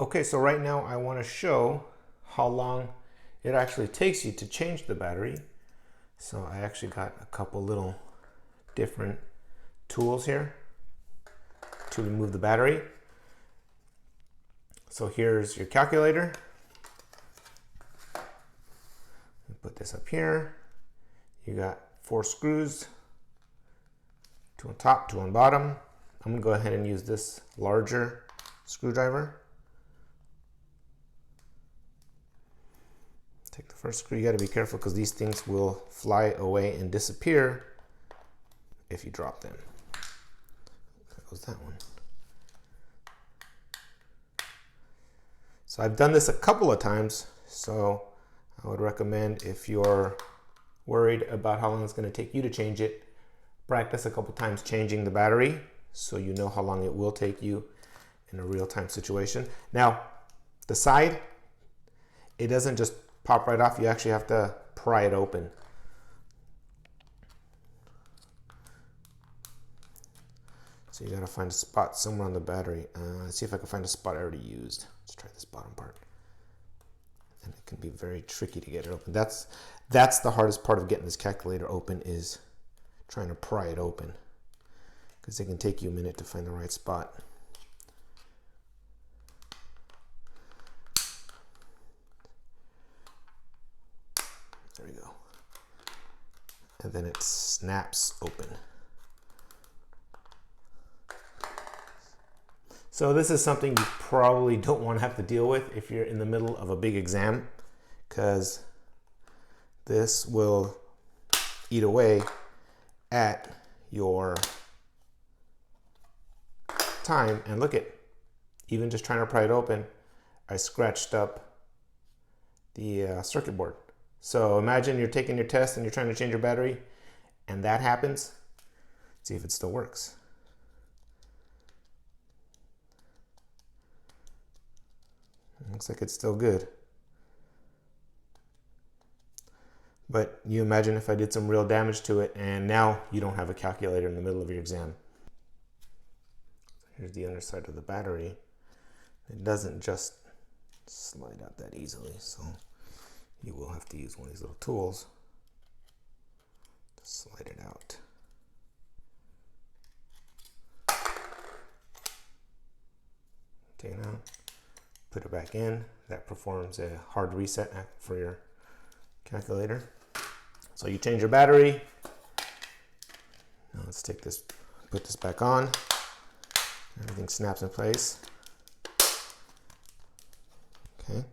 Okay, so right now I want to show how long it actually takes you to change the battery. So I actually got a couple little different tools here to remove the battery. So here's your calculator. Put this up here. You got 4 screws, 2 on top, 2 on bottom. I'm gonna go ahead and use this larger screwdriver. Take the first screw. You got to be careful because these things will fly away and disappear if you drop them. There goes that one. So I've done this a couple of times, so I would recommend, if you're worried about how long it's going to take you to change it, practice a couple times changing the battery so you know how long it will take you in a real-time situation. Now, the side, it doesn't just pop right off. You actually have to pry it open. So you got to find a spot somewhere on the battery. Let's see if I can find a spot I already used. Let's try this bottom part. And it can be very tricky to get it open. That's the hardest part of getting this calculator open, is trying to pry it open, because it can take you a minute to find the right spot. There we go. And then it snaps open. So this is something you probably don't want to have to deal with if you're in the middle of a big exam, because this will eat away at your time. And look at, even just trying to pry it open, I scratched up the circuit board. So imagine you're taking your test and you're trying to change your battery, and that happens. See if it still works. Looks like it's still good. But you imagine if I did some real damage to it, and now you don't have a calculator in the middle of your exam. Here's the underside of the battery. It doesn't just slide out that easily, so you will have to use one of these little tools to slide it out. Take it out, put it back in. That performs a hard reset for your calculator. So you change your battery. Now let's take this, put this back on. Everything snaps in place. Okay.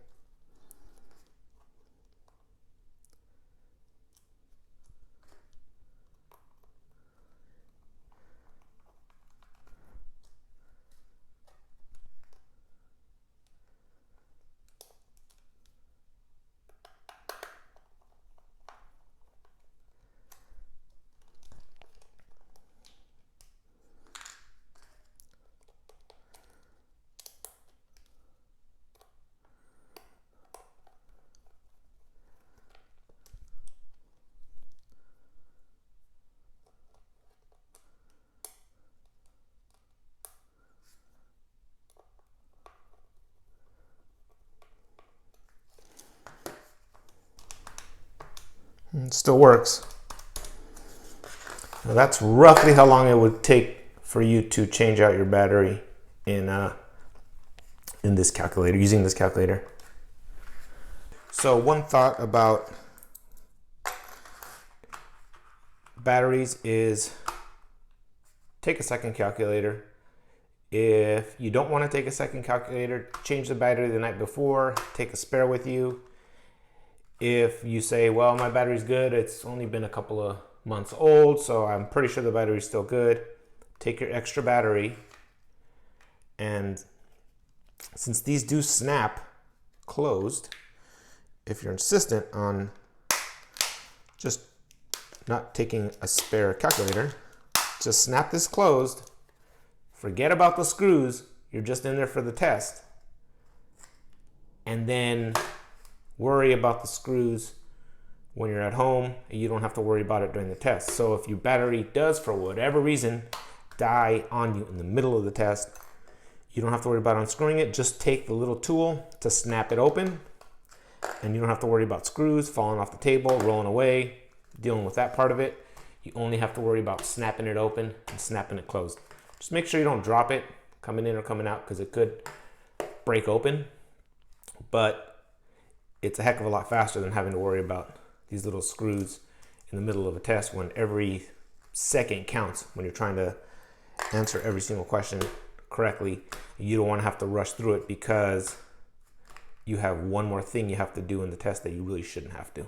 It still works. Now that's roughly how long it would take for you to change out your battery in this calculator, using this calculator. So one thought about batteries is take a second calculator. If you don't want to take a second calculator, change the battery the night before, take a spare with you. If you say, well, my battery's good, it's only been a couple of months old, so I'm pretty sure the battery's still good, take your extra battery. And since these do snap closed, if you're insistent on just not taking a spare calculator, just snap this closed, forget about the screws, you're just in there for the test, and then worry about the screws when you're at home, and you don't have to worry about it during the test. So if your battery does, for whatever reason, die on you in the middle of the test, You don't have to worry about unscrewing it. Just take the little tool to snap it open, and you don't have to worry about screws falling off the table, rolling away, dealing with that part of it. You only have to worry about snapping it open and snapping it closed. Just make sure you don't drop it coming in or coming out, because it could break open, but it's a heck of a lot faster than having to worry about these little screws in the middle of a test, when every second counts when you're trying to answer every single question correctly. You don't want to have to rush through it because you have one more thing you have to do in the test that you really shouldn't have to.